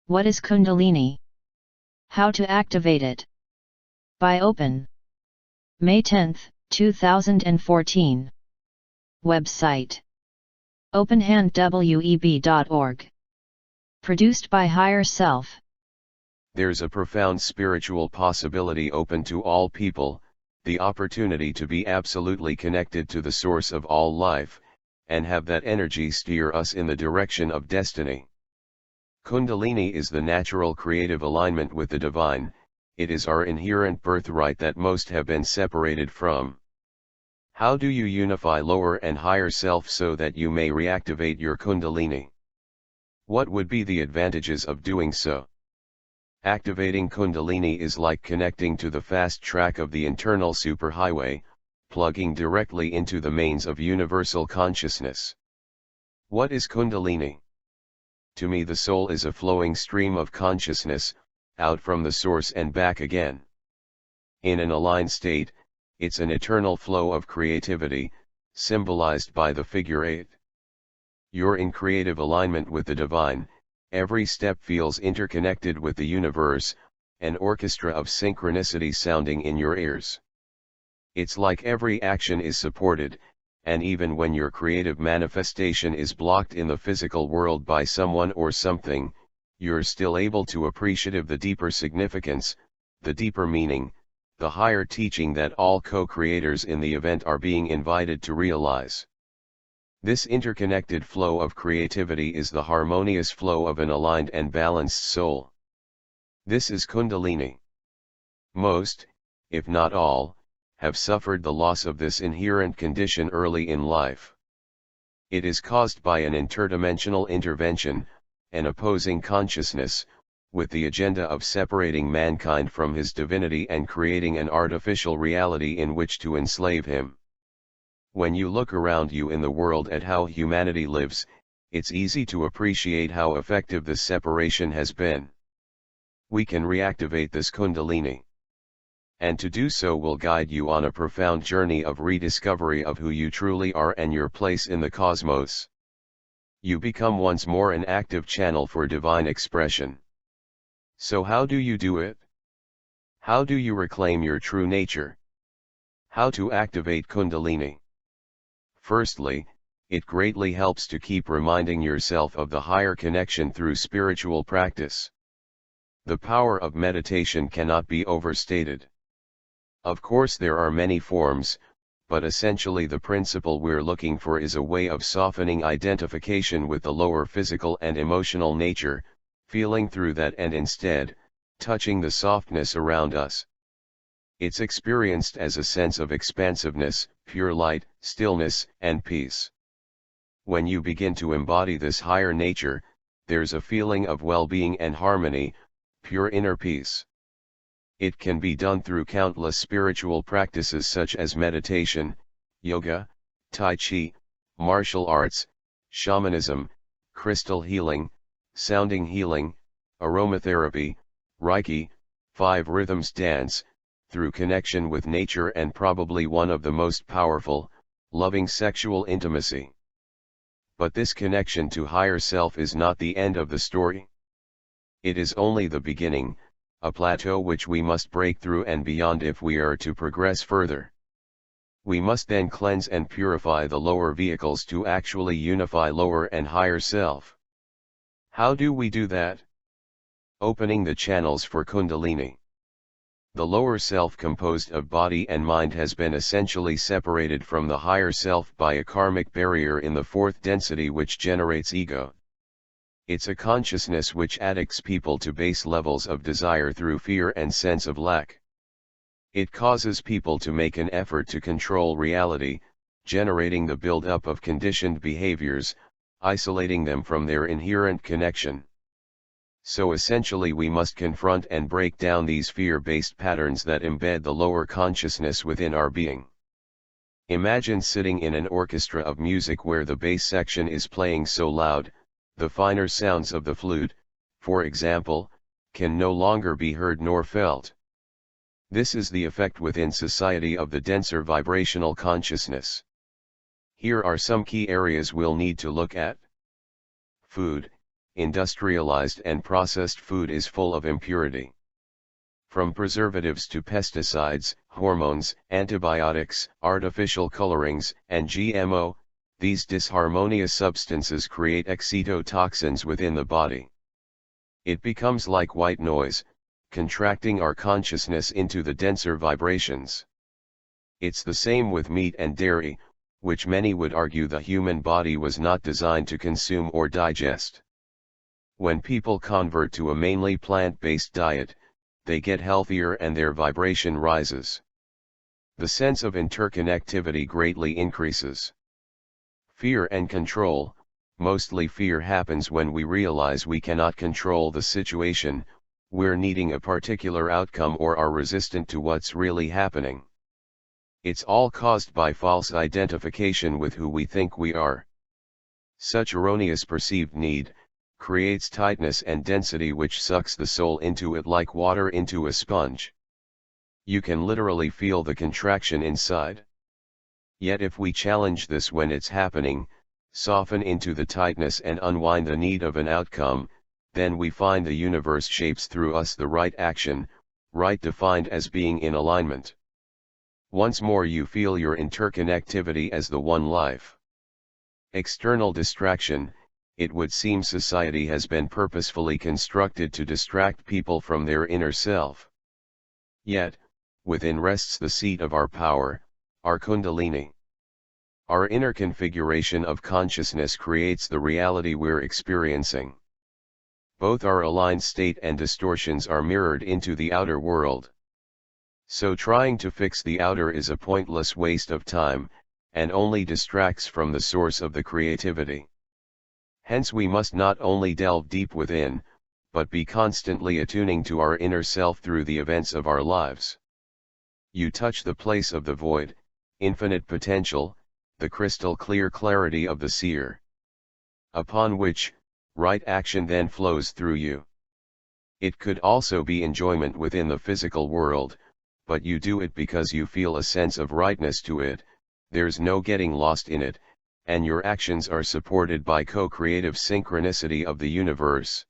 What is Kundalini? How to activate it? By Open. May 10, 2014. Website: openhandweb.org. Produced by Higher Self. There's a profound spiritual possibility open to all people, the opportunity to be absolutely connected to the source of all life, and have that energy steer us in the direction of destiny. Kundalini is the natural creative alignment with the divine. It is our inherent birthright that most have been separated from. How do you unify lower and higher self so that you may reactivate your Kundalini? What would be the advantages of doing so? Activating Kundalini is like connecting to the fast track of the internal superhighway, plugging directly into the mains of universal consciousness. What is Kundalini? To me, the soul is a flowing stream of consciousness, out from the source and back again. In an aligned state, it's an eternal flow of creativity, symbolized by the figure 8. You're in creative alignment with the divine. Every step feels interconnected with the universe, an orchestra of synchronicity sounding in your ears. It's like every action is supported, and even when your creative manifestation is blocked in the physical world by someone or something, you're still able to appreciate the deeper significance, the deeper meaning, the higher teaching that all co-creators in the event are being invited to realize. This interconnected flow of creativity is the harmonious flow of an aligned and balanced soul. This is Kundalini. Most, if not all, have suffered the loss of this inherent condition early in life. It is caused by an interdimensional intervention, an opposing consciousness, with the agenda of separating mankind from his divinity and creating an artificial reality in which to enslave him. When you look around you in the world at how humanity lives, it's easy to appreciate how effective this separation has been. We can reactivate this Kundalini. And to do so will guide you on a profound journey of rediscovery of who you truly are and your place in the cosmos. You become once more an active channel for divine expression. So how do you do it? How do you reclaim your true nature? How to activate Kundalini? Firstly, it greatly helps to keep reminding yourself of the higher connection through spiritual practice. The power of meditation cannot be overstated. Of course, there are many forms, but essentially the principle we're looking for is a way of softening identification with the lower physical and emotional nature, feeling through that and instead, touching the softness around us. It's experienced as a sense of expansiveness, pure light, stillness, and peace. When you begin to embody this higher nature, there's a feeling of well-being and harmony, pure inner peace. It can be done through countless spiritual practices such as meditation, yoga, tai chi, martial arts, shamanism, crystal healing, sounding healing, aromatherapy, Reiki, 5 rhythms dance, through connection with nature, and probably one of the most powerful, loving sexual intimacy. But this connection to higher self is not the end of the story. It is only the beginning, a plateau which we must break through and beyond if we are to progress further. We must then cleanse and purify the lower vehicles to actually unify lower and higher self. How do we do that? Opening the channels for Kundalini. The lower self, composed of body and mind, has been essentially separated from the higher self by a karmic barrier in the 4th density which generates ego. It's a consciousness which addicts people to base levels of desire through fear and sense of lack. It causes people to make an effort to control reality, generating the build-up of conditioned behaviors, isolating them from their inherent connection. So essentially we must confront and break down these fear-based patterns that embed the lower consciousness within our being. Imagine sitting in an orchestra of music where the bass section is playing so loud, the finer sounds of the flute, for example, can no longer be heard nor felt. This is the effect within society of the denser vibrational consciousness. Here are some key areas we'll need to look at. Food. industrialized and processed food is full of impurity. From preservatives to pesticides, hormones, antibiotics, artificial colorings, and GMO, these disharmonious substances create excitotoxins within the body. It becomes like white noise, contracting our consciousness into the denser vibrations. It's the same with meat and dairy, which many would argue the human body was not designed to consume or digest. When people convert to a mainly plant-based diet, they get healthier and their vibration rises. The sense of interconnectivity greatly increases. Fear and control, mostly fear happens when we realize we cannot control the situation, we're needing a particular outcome or are resistant to what's really happening. It's all caused by false identification with who we think we are. Such erroneous perceived need creates tightness and density which sucks the soul into it like water into a sponge. You can literally feel the contraction inside. Yet if we challenge this when it's happening, soften into the tightness and unwind the need of an outcome, then we find the universe shapes through us the right action, right defined as being in alignment. Once more you feel your interconnectivity as the one life. External distraction. It would seem society has been purposefully constructed to distract people from their inner self. Yet, within rests the seat of our power, our Kundalini. Our inner configuration of consciousness creates the reality we're experiencing. Both our aligned state and distortions are mirrored into the outer world. So trying to fix the outer is a pointless waste of time, and only distracts from the source of the creativity. Hence we must not only delve deep within, but be constantly attuning to our inner self through the events of our lives. You touch the place of the void, infinite potential, the crystal clear clarity of the seer. Upon which, right action then flows through you. It could also be enjoyment within the physical world, but you do it because you feel a sense of rightness to it, there's no getting lost in it, and your actions are supported by co-creative synchronicity of the universe.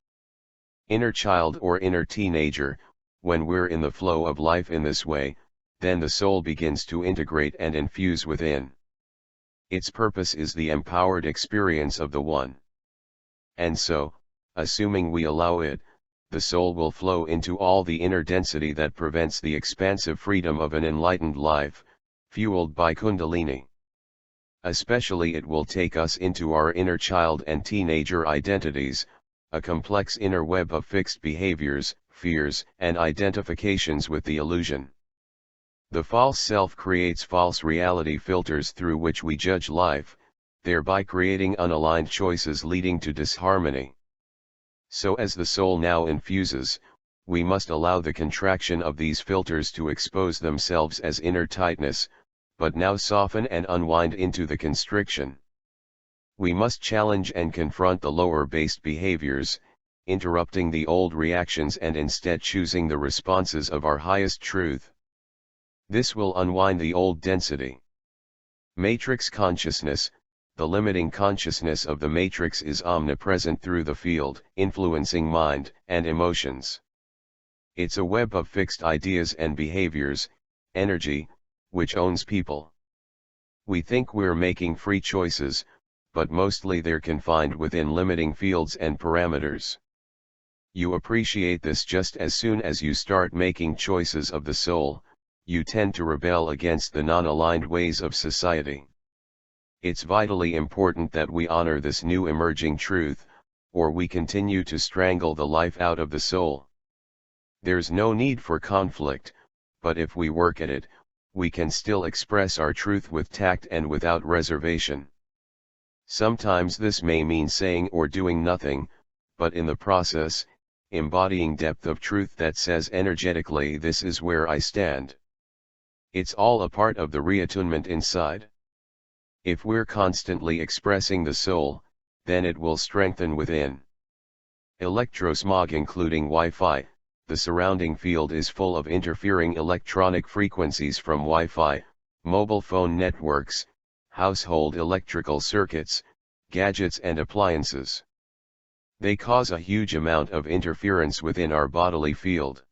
Inner child or inner teenager, when we're in the flow of life in this way, then the soul begins to integrate and infuse within. Its purpose is the empowered experience of the One. And so, assuming we allow it, the soul will flow into all the inner density that prevents the expansive freedom of an enlightened life, fueled by Kundalini. Especially it will take us into our inner child and teenager identities, a complex inner web of fixed behaviors, fears, and identifications with the illusion. The false self creates false reality filters through which we judge life, thereby creating unaligned choices leading to disharmony. So as the soul now infuses, we must allow the contraction of these filters to expose themselves as inner tightness, but now soften and unwind into the constriction. We must challenge and confront the lower-based behaviors, interrupting the old reactions and instead choosing the responses of our highest truth. This will unwind the old density. Matrix consciousness. The limiting consciousness of the matrix is omnipresent through the field, influencing mind and emotions. It's a web of fixed ideas and behaviors, energy, which owns people. We think we're making free choices, but mostly they're confined within limiting fields and parameters. You appreciate this just as soon as you start making choices of the soul, you tend to rebel against the non-aligned ways of society. It's vitally important that we honor this new emerging truth, or we continue to strangle the life out of the soul. There's no need for conflict, but if we work at it, we can still express our truth with tact and without reservation. Sometimes this may mean saying or doing nothing, but in the process, embodying depth of truth that says energetically, this is where I stand. It's all a part of the reattunement inside. If we're constantly expressing the soul, then it will strengthen within. Electrosmog including Wi-Fi, the surrounding field is full of interfering electronic frequencies from Wi-Fi, mobile phone networks, household electrical circuits, gadgets and appliances. They cause a huge amount of interference within our bodily field.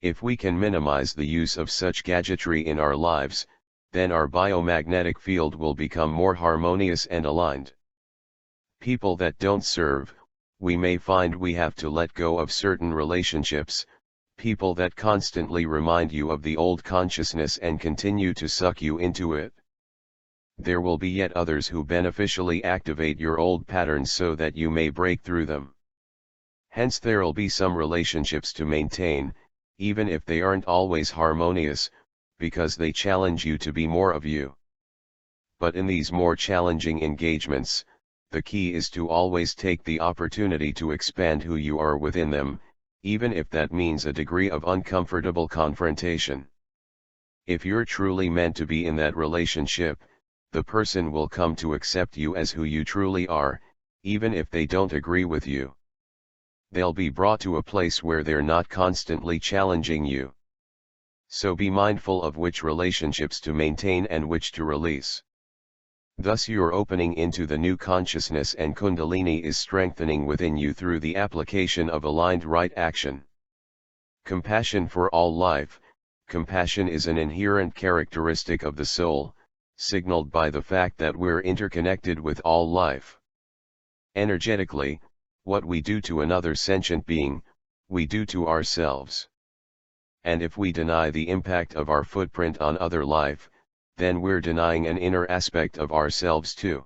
If we can minimize the use of such gadgetry in our lives, then our biomagnetic field will become more harmonious and aligned. People that don't serve, we may find we have to let go of certain relationships, people that constantly remind you of the old consciousness and continue to suck you into it. There will be yet others who beneficially activate your old patterns so that you may break through them. Hence there'll be some relationships to maintain, even if they aren't always harmonious, because they challenge you to be more of you. But in these more challenging engagements, the key is to always take the opportunity to expand who you are within them, even if that means a degree of uncomfortable confrontation. If you're truly meant to be in that relationship, the person will come to accept you as who you truly are, even if they don't agree with you. They'll be brought to a place where they're not constantly challenging you. So be mindful of which relationships to maintain and which to release. Thus your opening into the new consciousness and Kundalini is strengthening within you through the application of aligned right action. Compassion for all life. Compassion is an inherent characteristic of the soul, signaled by the fact that we're interconnected with all life. Energetically, what we do to another sentient being, we do to ourselves. And if we deny the impact of our footprint on other life, then we're denying an inner aspect of ourselves too.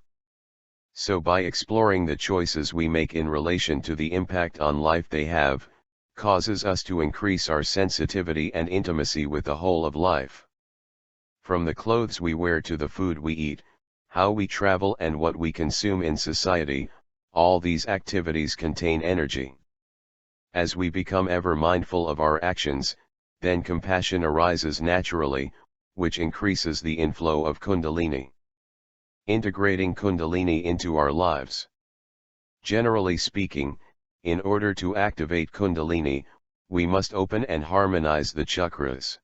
So by exploring the choices we make in relation to the impact on life they have, causes us to increase our sensitivity and intimacy with the whole of life. From the clothes we wear to the food we eat, how we travel and what we consume in society, all these activities contain energy. As we become ever mindful of our actions, then compassion arises naturally, which increases the inflow of Kundalini. Integrating Kundalini into our lives. Generally speaking, in order to activate Kundalini, we must open and harmonize the chakras.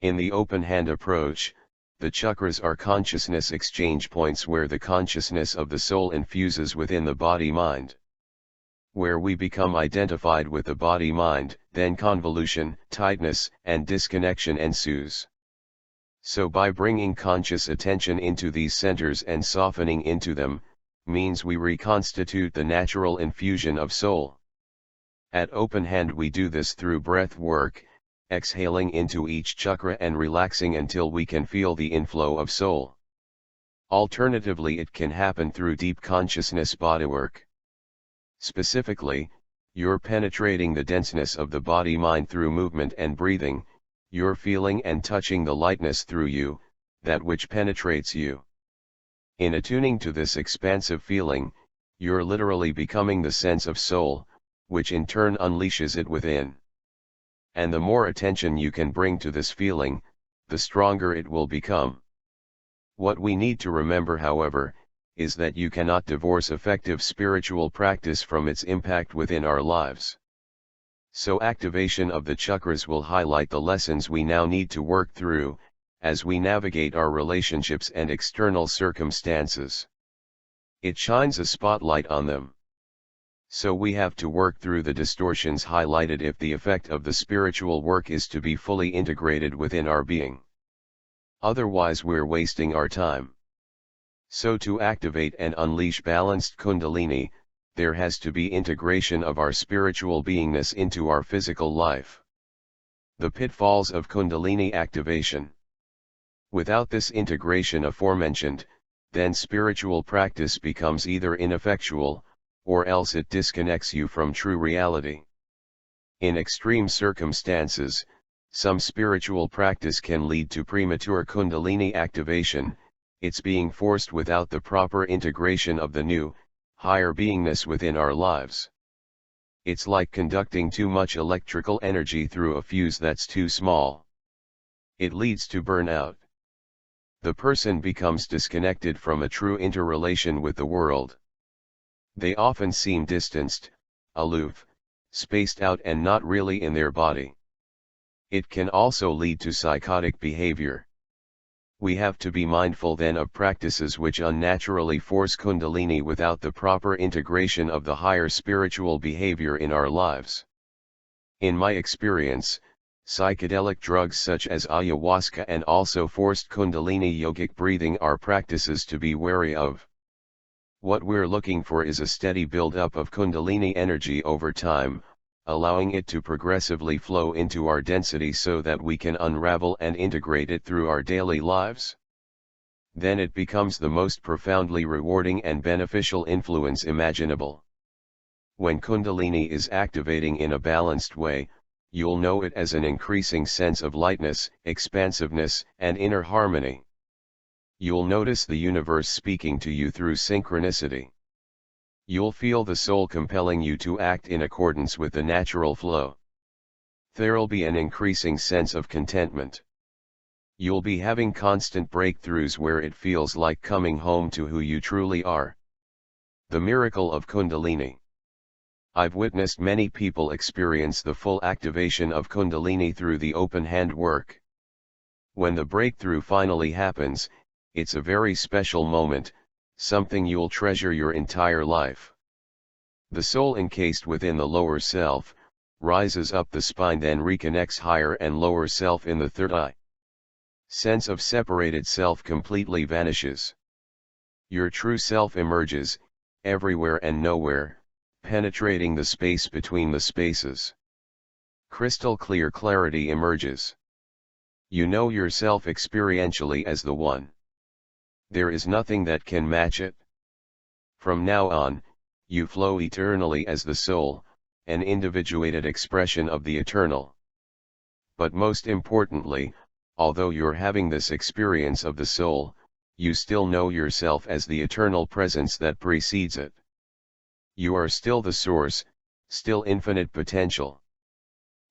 In the open hand approach, the chakras are consciousness exchange points where the consciousness of the soul infuses within the body-mind. Where we become identified with the body-mind, then convolution, tightness, and disconnection ensues. So by bringing conscious attention into these centers and softening into them, means we reconstitute the natural infusion of soul. At open hand we do this through breath work, exhaling into each chakra and relaxing until we can feel the inflow of soul. Alternatively, it can happen through deep consciousness bodywork. Specifically, you're penetrating the denseness of the body-mind through movement and breathing, you're feeling and touching the lightness through you, that which penetrates you. In attuning to this expansive feeling, you're literally becoming the sense of soul, which in turn unleashes it within. And the more attention you can bring to this feeling, the stronger it will become. What we need to remember, however, is that you cannot divorce effective spiritual practice from its impact within our lives. So activation of the chakras will highlight the lessons we now need to work through, as we navigate our relationships and external circumstances. It shines a spotlight on them. So we have to work through the distortions highlighted if the effect of the spiritual work is to be fully integrated within our being. Otherwise we're wasting our time. So to activate and unleash balanced Kundalini, there has to be integration of our spiritual beingness into our physical life. The pitfalls of Kundalini activation. Without this integration aforementioned, then spiritual practice becomes either ineffectual, or else it disconnects you from true reality. In extreme circumstances, some spiritual practice can lead to premature Kundalini activation, it's being forced without the proper integration of the new, higher beingness within our lives. It's like conducting too much electrical energy through a fuse that's too small. It leads to burnout. The person becomes disconnected from a true interrelation with the world. They often seem distanced, aloof, spaced out and not really in their body. It can also lead to psychotic behavior. We have to be mindful then of practices which unnaturally force Kundalini without the proper integration of the higher spiritual behavior in our lives. In my experience, psychedelic drugs such as ayahuasca and also forced Kundalini yogic breathing are practices to be wary of. What we're looking for is a steady build-up of Kundalini energy over time, allowing it to progressively flow into our density so that we can unravel and integrate it through our daily lives. Then it becomes the most profoundly rewarding and beneficial influence imaginable. When Kundalini is activating in a balanced way, you'll know it as an increasing sense of lightness, expansiveness, and inner harmony. You'll notice the universe speaking to you through synchronicity. You'll feel the soul compelling you to act in accordance with the natural flow. There'll be an increasing sense of contentment. You'll be having constant breakthroughs where it feels like coming home to who you truly are. The miracle of Kundalini. I've witnessed many people experience the full activation of Kundalini through the open hand work. When the breakthrough finally happens, it's a very special moment, something you'll treasure your entire life. The soul encased within the lower self, rises up the spine, then reconnects higher and lower self in the third eye. Sense of separated self completely vanishes. Your true self emerges, everywhere and nowhere, penetrating the space between the spaces. Crystal clear clarity emerges. You know yourself experientially as the One. There is nothing that can match it. From now on, you flow eternally as the soul, an individuated expression of the eternal. But most importantly, although you're having this experience of the soul, you still know yourself as the eternal presence that precedes it. You are still the source, still infinite potential.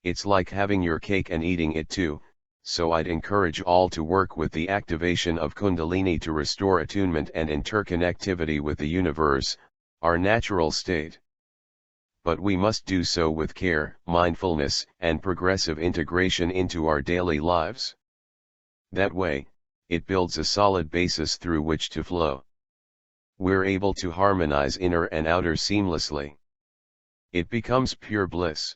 It's like having your cake and eating it too. So I'd encourage all to work with the activation of Kundalini to restore attunement and interconnectivity with the universe, our natural state. But we must do so with care, mindfulness, and progressive integration into our daily lives. That way, it builds a solid basis through which to flow. We're able to harmonize inner and outer seamlessly. It becomes pure bliss.